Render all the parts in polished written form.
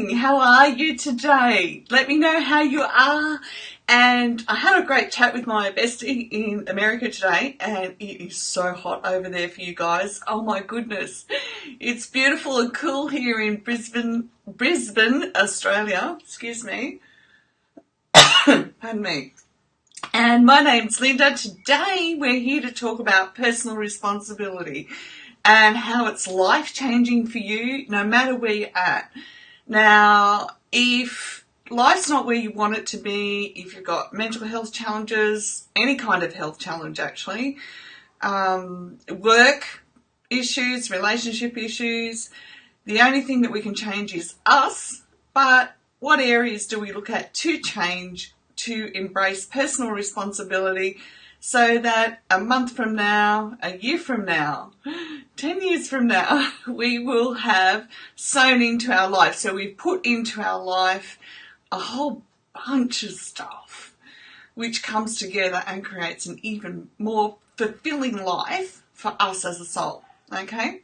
morning. How are you today? Let me know how you are. And I had a great chat with my bestie in America today, and it is so hot over there for you guys. Oh my goodness. It's beautiful and cool here in Brisbane, Australia. Excuse me. Pardon me. And my name's Linda. Today we're here to talk about personal responsibility and how it's life-changing for you no matter where you're at. Now, if life's not where you want it to be, if you've got mental health challenges, any kind of health challenge actually, work issues, relationship issues, the only thing that we can change is us. But what areas do we look at to change, to embrace personal responsibility so that a month from now, a year from now, 10 years from now, we will have sewn into our life. So we've put into our life a whole bunch of stuff which comes together and creates an even more fulfilling life for us as a soul. Okay?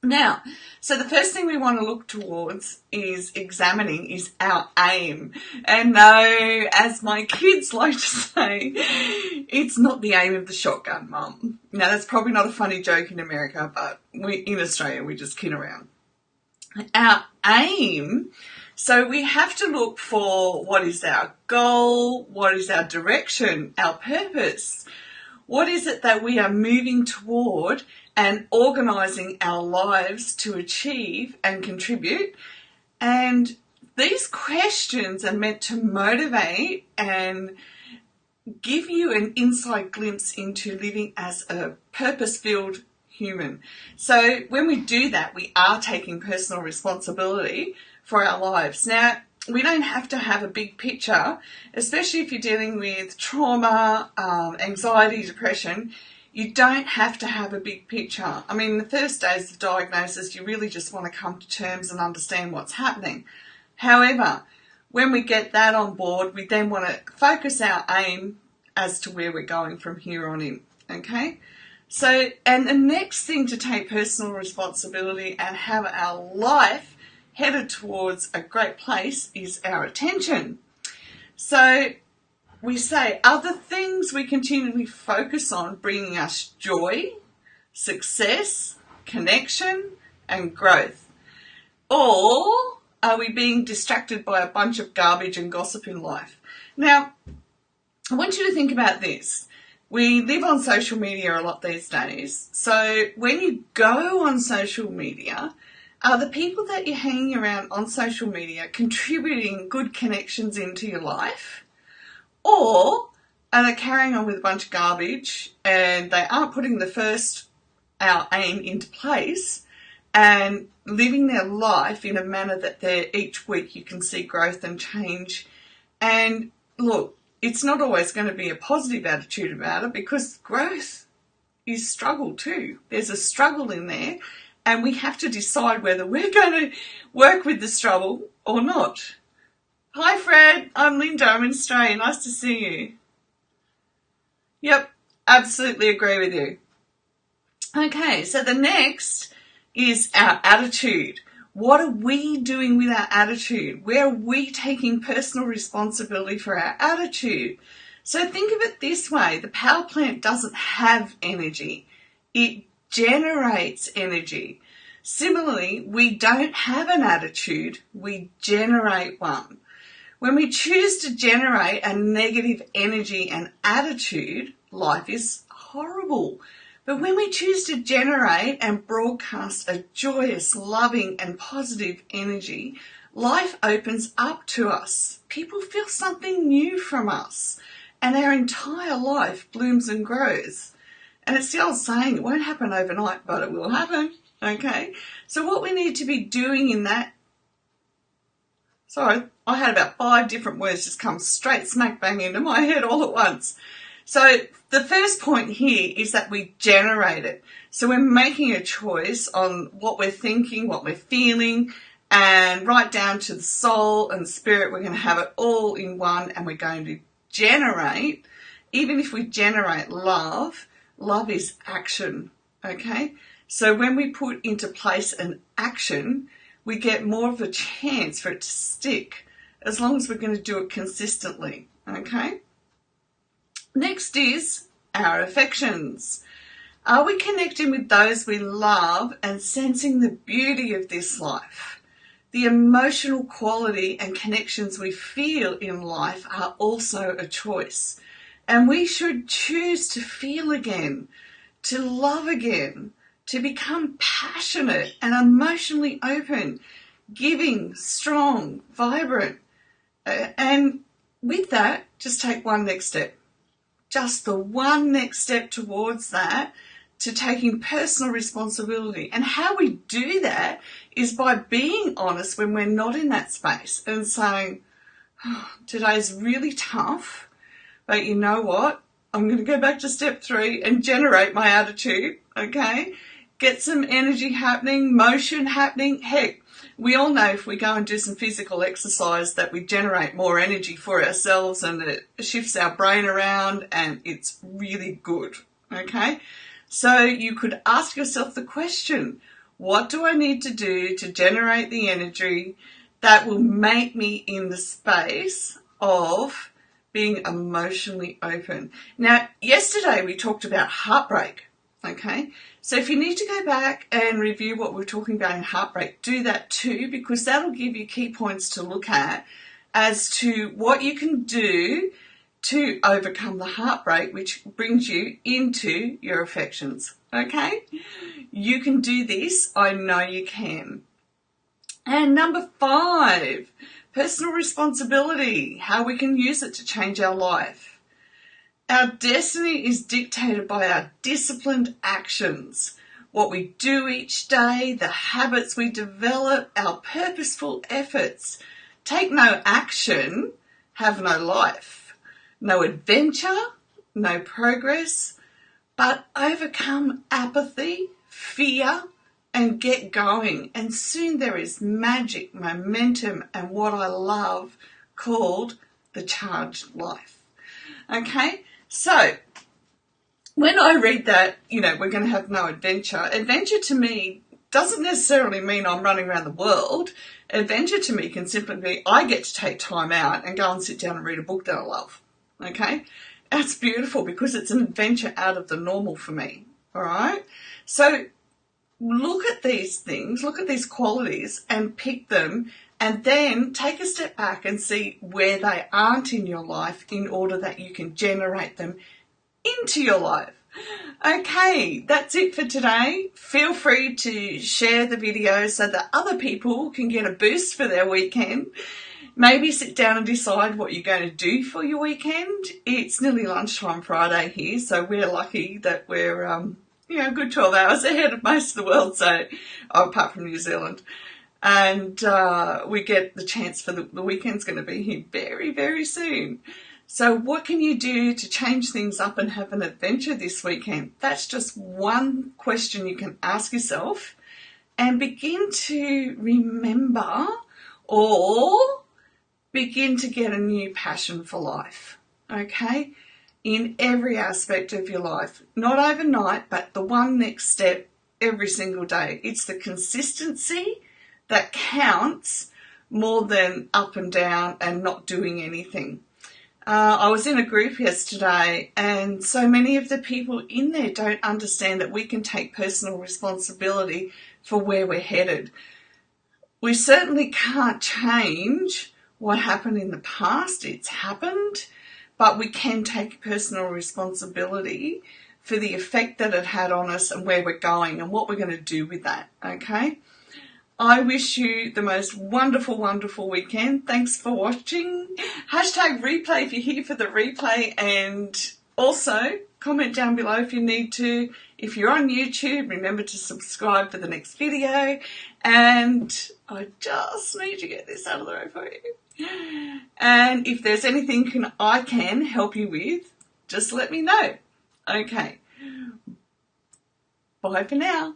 Now, so the first thing we want to look towards is examining is our aim. And no, as my kids like to say, it's not the aim of the shotgun, Mum. Now, that's probably not a funny joke in America, but in Australia, we just kid around. Our aim, so we have to look for what is our goal, what is our direction, our purpose. What is it that we are moving toward and organising our lives to achieve and contribute? And these questions are meant to motivate and give you an inside glimpse into living as a purpose-filled human. So when we do that, we are taking personal responsibility for our lives. Now, we don't have to have a big picture, especially if you're dealing with trauma, anxiety, depression. You don't have to have a big picture. I mean, the first days of diagnosis, you really just want to come to terms and understand what's happening. However, when we get that on board, we then want to focus our aim as to where we're going from here on in. Okay? So, and the next thing to take personal responsibility and have our life headed towards a great place is our attention. So we say other things we continually focus on bringing us joy, success, connection, and growth. Or are we being distracted by a bunch of garbage and gossip in life? Now, I want you to think about this. We live on social media a lot these days. So when you go on social media, are the people that you're hanging around on social media contributing good connections into your life? Or are they carrying on with a bunch of garbage and they aren't putting our aim into place and living their life in a manner that each week you can see growth and change? And look, it's not always going to be a positive attitude about it, because growth is struggle too. There's a struggle in there. And we have to decide whether we're going to work with the struggle or not. Hi Fred, I'm Linda, I'm in Australia. Nice to see you. Yep, absolutely agree with you. Okay, so the next is our attitude. What are we doing with our attitude? Where are we taking personal responsibility for our attitude? So think of it this way. The power plant doesn't have energy. It generates energy. Similarly, we don't have an attitude, we generate one. When we choose to generate a negative energy and attitude, life is horrible. But when we choose to generate and broadcast a joyous, loving and positive energy, life opens up to us. People feel something new from us, and our entire life blooms and grows. And it's the old saying, it won't happen overnight, but it will happen, okay? So what we need to be doing in that... Sorry, I had about 5 different words just come straight smack bang into my head all at once. So the first point here is that we generate it. So we're making a choice on what we're thinking, what we're feeling, and right down to the soul and spirit, we're going to have it all in one, and we're going to generate, even if we generate love, love is action, okay? So when we put into place an action, we get more of a chance for it to stick as long as we're going to do it consistently, okay? Next is our affections. Are we connecting with those we love and sensing the beauty of this life? The emotional quality and connections we feel in life are also a choice. And we should choose to feel again, to love again, to become passionate and emotionally open, giving, strong, vibrant. And with that, just take one next step. Just the one next step towards that, to taking personal responsibility. And how we do that is by being honest when we're not in that space and saying, oh, today's really tough, but you know what? I'm going to go back to step 3 and generate my attitude, okay? Get some energy happening, motion happening. Heck, we all know if we go and do some physical exercise that we generate more energy for ourselves and it shifts our brain around and it's really good, okay? So you could ask yourself the question, what do I need to do to generate the energy that will make me in the space of being emotionally open? Now, yesterday we talked about heartbreak, okay? So if you need to go back and review what we're talking about in heartbreak, do that too, because that'll give you key points to look at as to what you can do to overcome the heartbreak, which brings you into your affections, okay? You can do this. I know you can. And number 5, personal responsibility, how we can use it to change our life. Our destiny is dictated by our disciplined actions, what we do each day, the habits we develop, our purposeful efforts. Take no action, have no life. No adventure, no progress, but overcome apathy, fear, and get going. And soon there is magic, momentum, and what I love called the charged life. Okay, so when I read that, we're going to have no adventure. Adventure to me doesn't necessarily mean I'm running around the world. Adventure to me can simply be I get to take time out and go and sit down and read a book that I love. Okay, that's beautiful because it's an adventure out of the normal for me. All right, so look at these things, look at these qualities and pick them, and then take a step back and see where they aren't in your life in order that you can generate them into your life. Okay, that's it for today. Feel free to share the video so that other people can get a boost for their weekend. Maybe sit down and decide what you're going to do for your weekend. It's nearly lunchtime Friday here, so we're lucky that we're, a good 12 hours ahead of most of the world, so apart from New Zealand. And we get the chance for the weekend's going to be here very, very soon. So what can you do to change things up and have an adventure this weekend? That's just one question you can ask yourself and begin to remember or begin to get a new passion for life, okay? In every aspect of your life. Not overnight, but the one next step every single day. It's the consistency that counts more than up and down and not doing anything. I was in a group yesterday and so many of the people in there don't understand that we can take personal responsibility for where we're headed. We certainly can't change what happened in the past. It's happened, but we can take personal responsibility for the effect that it had on us and where we're going and what we're going to do with that, okay? I wish you the most wonderful, wonderful weekend. Thanks for watching. #replay if you're here for the replay, and also comment down below if you need to. If you're on YouTube, remember to subscribe for the next video. And I just need to get this out of the road for you. And if there's anything I can help you with, just let me know. Okay. Bye for now.